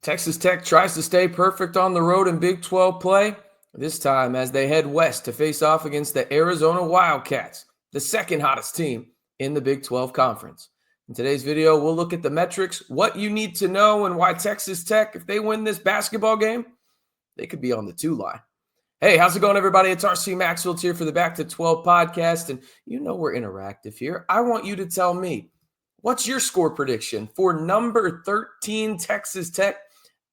Texas Tech tries to stay perfect on the road in Big 12 play, this time as they head west to face off against the Arizona Wildcats, the second hottest team in the Big 12 Conference. In today's video, we'll look at the metrics, what you need to know, and why Texas Tech, if they win this basketball game, they could be on the 2 line. Hey, how's it going, everybody? It's RC Maxfield here for the Back to 12 podcast, and you know we're interactive here. I want you to tell me, what's your score prediction for number 13 Texas Tech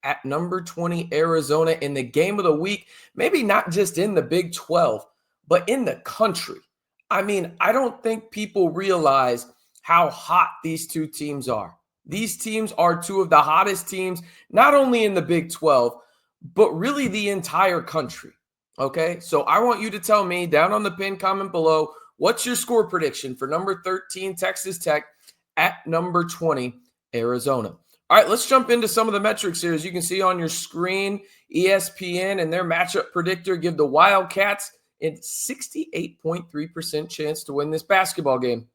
at number 20 Arizona in the game of the week? Maybe not just in the Big 12, but in the country. I mean, I don't think people realize how hot these two teams are. These teams are two of the hottest teams, not only in the Big 12, but really the entire country. Okay, so I want you to tell me down on the pinned comment below, what's your score prediction for number 13 Texas Tech at number 20 Arizona? All right, let's jump into some of the metrics here. As you can see on your screen, ESPN and their matchup predictor give the Wildcats a 68.3% chance to win this basketball game.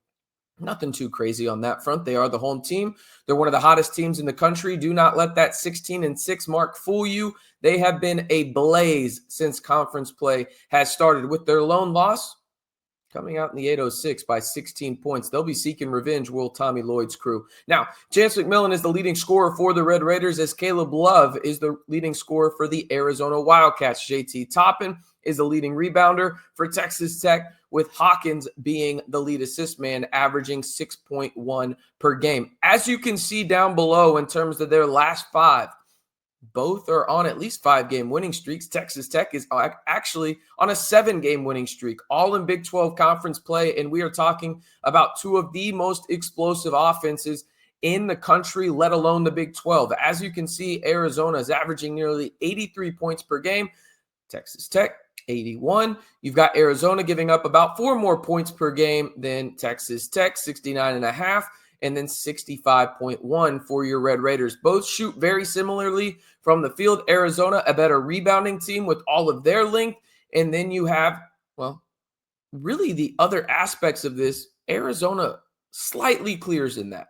Nothing too crazy on that front. They are the home team. They're one of the hottest teams in the country. Do not let that 16-6 mark fool you. They have been ablaze since conference play has started, with their lone loss coming out in the 806 by 16 points. They'll be seeking revenge, will Tommy Lloyd's crew. Now, Chance McMillian is the leading scorer for the Red Raiders, as Caleb Love is the leading scorer for the Arizona Wildcats. JT Toppin is the leading rebounder for Texas Tech, with Hawkins being the lead assist man, averaging 6.1 per game. As you can see down below in terms of their last 5, both are on at least 5-game winning streaks. Texas Tech is actually on a 7-game winning streak, all in Big 12 conference play, and we are talking about two of the most explosive offenses in the country, let alone the Big 12. As you can see, Arizona is averaging nearly 83 points per game. Texas Tech, 81. You've got Arizona giving up about 4 more points per game than Texas Tech, 69.5, and then 65.1 for your Red Raiders. Both shoot very similarly from the field. Arizona, a better rebounding team with all of their length. And then you have, well, really the other aspects of this. Arizona slightly clears in that.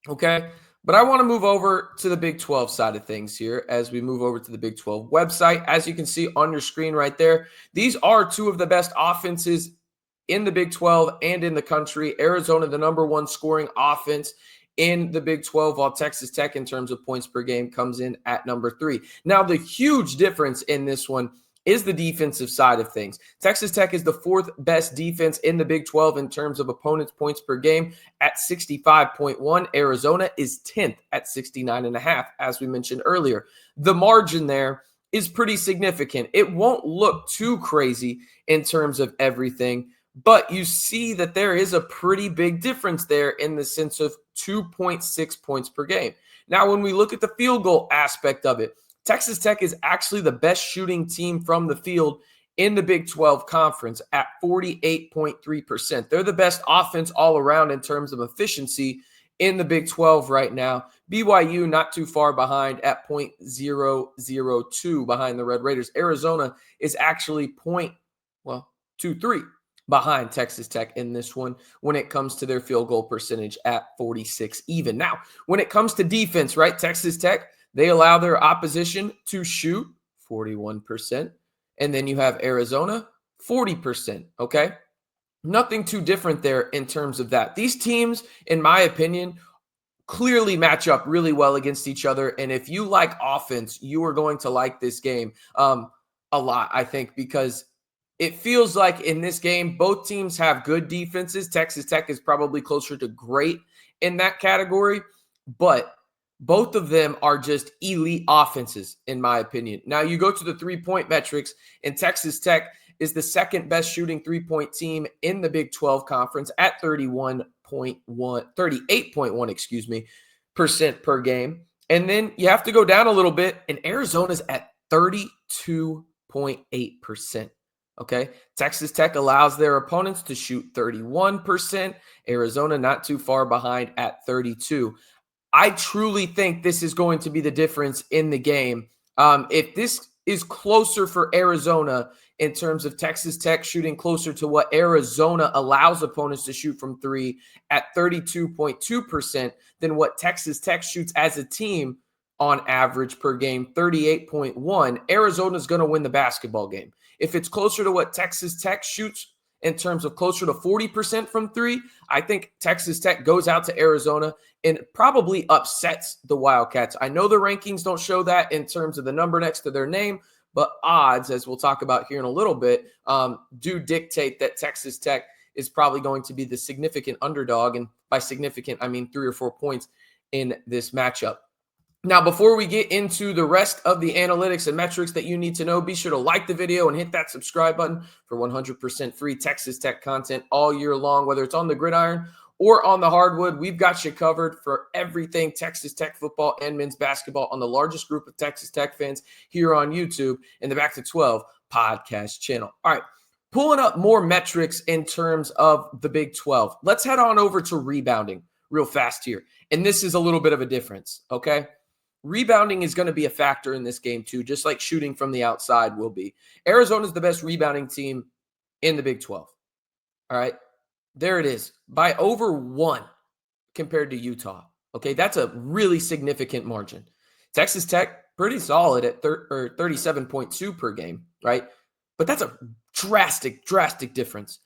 Okay? But I want to move over to the Big 12 side of things here as we move over to the Big 12 website. As you can see on your screen right there, these are two of the best offenses in the Big 12 and in the country. Arizona, the number 1 scoring offense in the Big 12, while Texas Tech, in terms of points per game, comes in at number 3. Now, the huge difference in this one is the defensive side of things. Texas Tech is the 4th best defense in the Big 12 in terms of opponents' points per game at 65.1. Arizona is 10th at 69.5, as we mentioned earlier. The margin there is pretty significant. It won't look too crazy in terms of everything, but you see that there is a pretty big difference there in the sense of 2.6 points per game. Now, when we look at the field goal aspect of it, Texas Tech is actually the best shooting team from the field in the Big 12 Conference at 48.3%. They're the best offense all around in terms of efficiency in the Big 12 right now. BYU not too far behind at 0.002 behind the Red Raiders. Arizona is actually 0.23 behind Texas Tech in this one when it comes to their field goal percentage at 46 even. Now, when it comes to defense, right, Texas Tech, they allow their opposition to shoot 41%. And then you have Arizona, 40%, okay? Nothing too different there in terms of that. These teams, in my opinion, clearly match up really well against each other. And if you like offense, you are going to like this game a lot, I think, because it feels like in this game, both teams have good defenses. Texas Tech is probably closer to great in that category, but both of them are just elite offenses, in my opinion. Now, you go to the three-point metrics, and Texas Tech is the 2nd best shooting three-point team in the Big 12 Conference at 38.1% per game. And then you have to go down a little bit, and Arizona's at 32.8%. Okay, Texas Tech allows their opponents to shoot 31%. Arizona not too far behind at 32%. I truly think this is going to be the difference in the game. If this is closer for Arizona in terms of Texas Tech shooting closer to what Arizona allows opponents to shoot from 3 at 32.2% than what Texas Tech shoots as a team on average per game, 38.1, Arizona's going to win the basketball game. If it's closer to what Texas Tech shoots in terms of closer to 40% from three, I think Texas Tech goes out to Arizona and probably upsets the Wildcats. I know the rankings don't show that in terms of the number next to their name, but odds, as we'll talk about here in a little bit, do dictate that Texas Tech is probably going to be the significant underdog. And by significant, I mean 3 or 4 points in this matchup. Now, before we get into the rest of the analytics and metrics that you need to know, be sure to like the video and hit that subscribe button for 100% free Texas Tech content all year long, whether it's on the gridiron or on the hardwood. We've got you covered for everything Texas Tech football and men's basketball on the largest group of Texas Tech fans here on YouTube in the Back to 12 podcast channel. All right, pulling up more metrics in terms of the Big 12. Let's head on over to rebounding real fast here. And this is a little bit of a difference, okay? Rebounding is going to be a factor in this game too, just like shooting from the outside will be. Arizona's the best rebounding team in the Big 12. All right, there it is, by over 1 compared to Utah. Okay, that's a really significant margin. Texas Tech, pretty solid at 37.2 per game, right? But that's a drastic difference.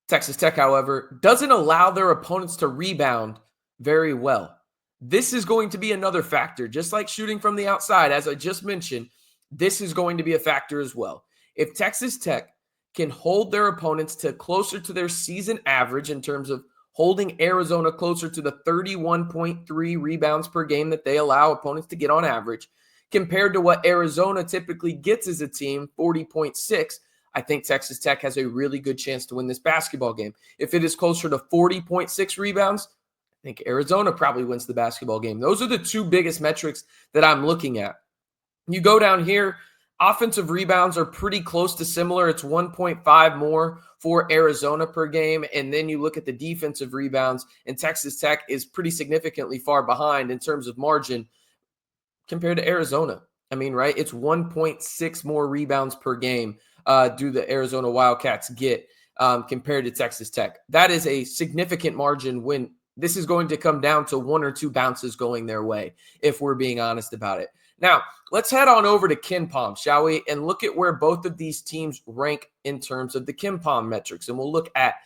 Texas Tech, however, doesn't allow their opponents to rebound very well. This is going to be another factor, just like shooting from the outside. As I just mentioned, this is going to be a factor as well. If Texas Tech can hold their opponents to closer to their season average in terms of holding Arizona closer to the 31.3 rebounds per game that they allow opponents to get on average, compared to what Arizona typically gets as a team, 40.6, I think Texas Tech has a really good chance to win this basketball game. If it is closer to 40.6 rebounds, I think Arizona probably wins the basketball game. Those are the 2 biggest metrics that I'm looking at. You go down here, offensive rebounds are pretty close to similar. It's 1.5 more for Arizona per game. And then you look at the defensive rebounds, and Texas Tech is pretty significantly far behind in terms of margin compared to Arizona. I mean, right? It's 1.6 more rebounds per game do the Arizona Wildcats get compared to Texas Tech. That is a significant margin when this is going to come down to 1 or 2 bounces going their way, if we're being honest about it. Now, let's head on over to KenPom, shall we? And look at where both of these teams rank in terms of the KenPom metrics. And we'll look at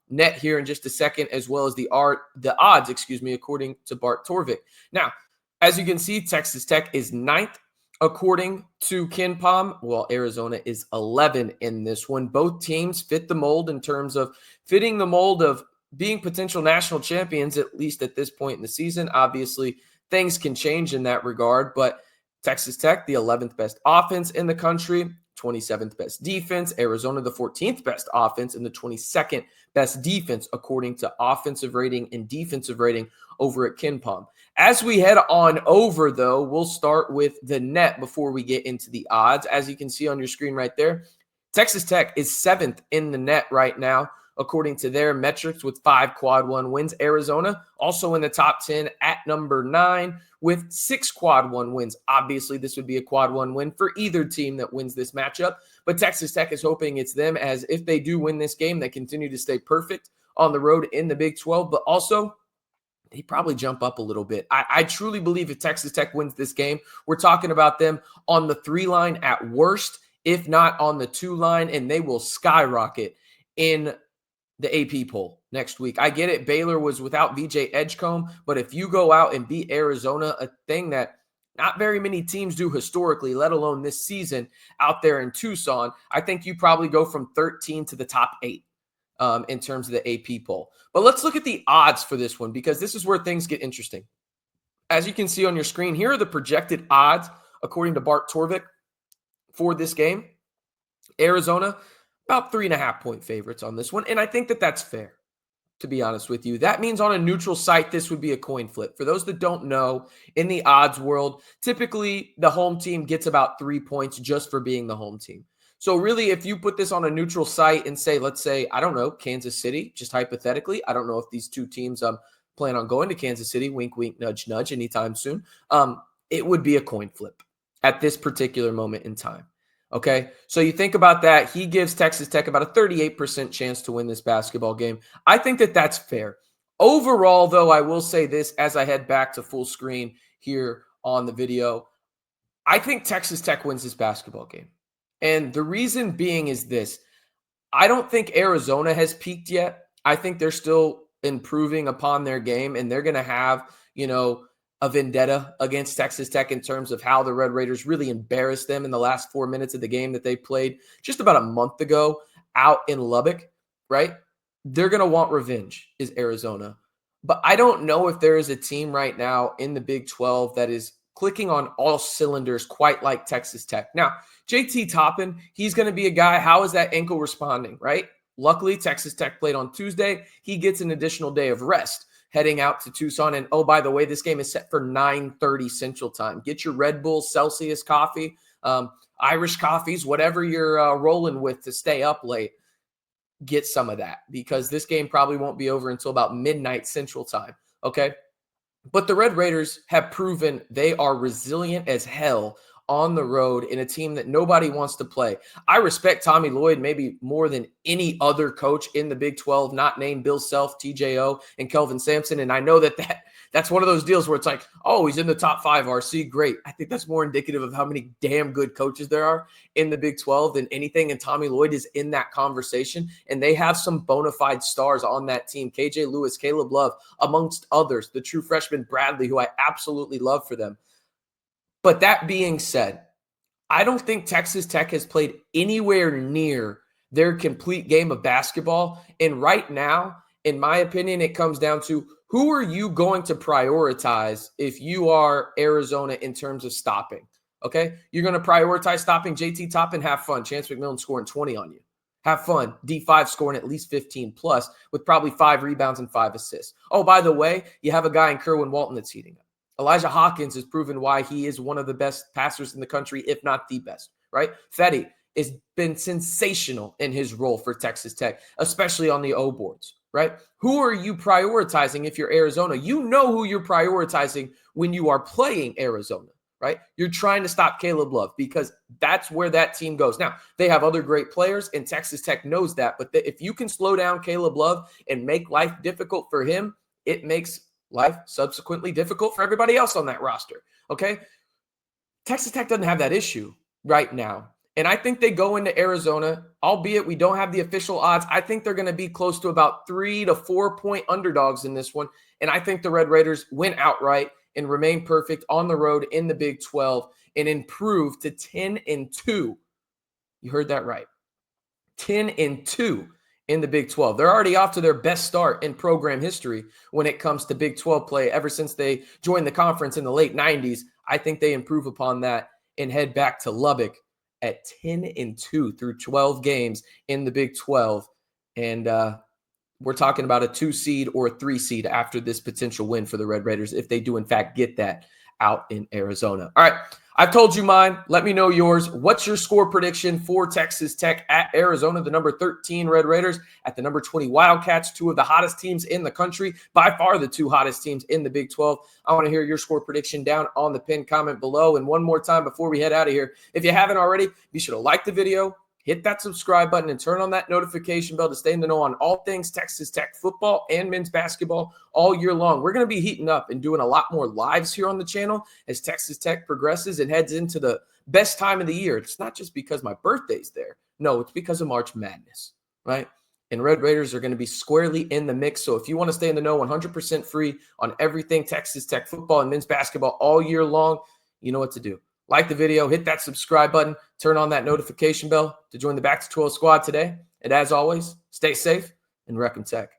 net here in just a second, as well as the odds, according to Bart Torvik. Now, as you can see, Texas Tech is 9th according to KenPom. Well, Arizona is 11 in this one. Both teams fit the mold in terms of fitting the mold of being potential national champions, at least at this point in the season. Obviously, things can change in that regard, but Texas Tech, the 11th best offense in the country, 27th best defense. Arizona, the 14th best offense and the 22nd best defense, according to offensive rating and defensive rating over at KenPom. As we head on over, though, we'll start with the net before we get into the odds. As you can see on your screen right there, Texas Tech is 7th in the net right now, according to their metrics, with 5 quad 1 wins. Arizona also in the top 10 at number 9 with 6 quad 1 wins. Obviously, this would be a quad 1 win for either team that wins this matchup, but Texas Tech is hoping it's them, as if they do win this game, they continue to stay perfect on the road in the Big 12, but also they probably jump up a little bit. I truly believe if Texas Tech wins this game, we're talking about them on the 3 line at worst, if not on the 2 line, and they will skyrocket in the AP poll next week. I get it. Baylor was without VJ Edgecombe, but if you go out and beat Arizona, a thing that not very many teams do historically, let alone this season out there in Tucson, I think you probably go from 13 to the top 8 in terms of the AP poll. But let's look at the odds for this one, because this is where things get interesting. As you can see on your screen, here are the projected odds according to Bart Torvik for this game. Arizona, about 3.5 point favorites on this one. And I think that that's fair, to be honest with you. That means on a neutral site, this would be a coin flip. For those that don't know, in the odds world, typically the home team gets about 3 points just for being the home team. So really, if you put this on a neutral site and say, let's say, I don't know, Kansas City, just hypothetically, I don't know if these 2 teams plan on going to Kansas City, wink, wink, nudge, nudge, anytime soon, it would be a coin flip at this particular moment in time. Okay, so you think about that. He gives Texas Tech about a 38% chance to win this basketball game. I think that that's fair. Overall, though, I will say this as I head back to full screen here on the video. I think Texas Tech wins this basketball game. And the reason being is this. I don't think Arizona has peaked yet. I think they're still improving upon their game, and they're going to have, a vendetta against Texas Tech in terms of how the Red Raiders really embarrassed them in the last 4 minutes of the game that they played just about a month ago out in Lubbock, right? They're going to want revenge, is Arizona. But I don't know if there is a team right now in the Big 12 that is clicking on all cylinders quite like Texas Tech. Now, JT Toppin, he's going to be a guy. How is that ankle responding, right? Luckily, Texas Tech played on Tuesday. He gets an additional day of rest heading out to Tucson. And oh, by the way, this game is set for 9:30 Central Time. Get your Red Bull, Celsius coffee, Irish coffees, whatever you're rolling with to stay up late. Get some of that because this game probably won't be over until about midnight Central Time, okay? But the Red Raiders have proven they are resilient as hell on the road in a team that nobody wants to play. I respect Tommy Lloyd maybe more than any other coach in the Big 12, not named Bill Self, TJO, and Kelvin Sampson. And I know that's one of those deals where it's like, oh, he's in the top 5, RC, great. I think that's more indicative of how many damn good coaches there are in the Big 12 than anything. And Tommy Lloyd is in that conversation. And they have some bona fide stars on that team. KJ Lewis, Caleb Love, amongst others. The true freshman Bradley, who I absolutely love for them. But that being said, I don't think Texas Tech has played anywhere near their complete game of basketball. And right now, in my opinion, it comes down to who are you going to prioritize if you are Arizona in terms of stopping, okay? You're going to prioritize stopping JT Toppin, have fun. Chance McMillian scoring 20 on you. Have fun. D5 scoring at least 15 plus with probably 5 rebounds and 5 assists. Oh, by the way, you have a guy in Kerwin Walton that's heating up. Elijah Hawkins has proven why he is one of the best passers in the country, if not the best, right? Fetty has been sensational in his role for Texas Tech, especially on the O boards, right? Who are you prioritizing if you're Arizona? You know who you're prioritizing when you are playing Arizona, right? You're trying to stop Caleb Love because that's where that team goes. Now, they have other great players, and Texas Tech knows that. But if you can slow down Caleb Love and make life difficult for him, it makes life subsequently difficult for everybody else on that roster, okay? Texas Tech doesn't have that issue right now. And I think they go into Arizona, albeit we don't have the official odds. I think they're going to be close to about 3 to 4 point underdogs in this one. And I think the Red Raiders win outright and remain perfect on the road in the Big 12 and improve to 10-2. You heard that right. 10-2. In the Big 12. They're already off to their best start in program history when it comes to Big 12 play ever since they joined the conference in the late 90s. I think they improve upon that and head back to Lubbock at 10-2 through 12 games in the Big 12. And we're talking about a 2 seed or a 3 seed after this potential win for the Red Raiders if they do, in fact, get that out in Arizona. All right. I've told you mine. Let me know yours. What's your score prediction for Texas Tech at Arizona, the number 13 Red Raiders, at the number 20 Wildcats, 2 of the hottest teams in the country, by far the 2 hottest teams in the Big 12. I want to hear your score prediction down on the pinned comment below. And one more time before we head out of here, if you haven't already, be sure to like the video, hit that subscribe button, and turn on that notification bell to stay in the know on all things Texas Tech football and men's basketball all year long. We're going to be heating up and doing a lot more lives here on the channel as Texas Tech progresses and heads into the best time of the year. It's not just because my birthday's there. No, it's because of March Madness, right? And Red Raiders are going to be squarely in the mix. So if you want to stay in the know 100% free on everything Texas Tech football and men's basketball all year long, you know what to do. Like the video, hit that subscribe button, turn on that notification bell to join the Back to 12 squad today. And as always, stay safe and rep and tech.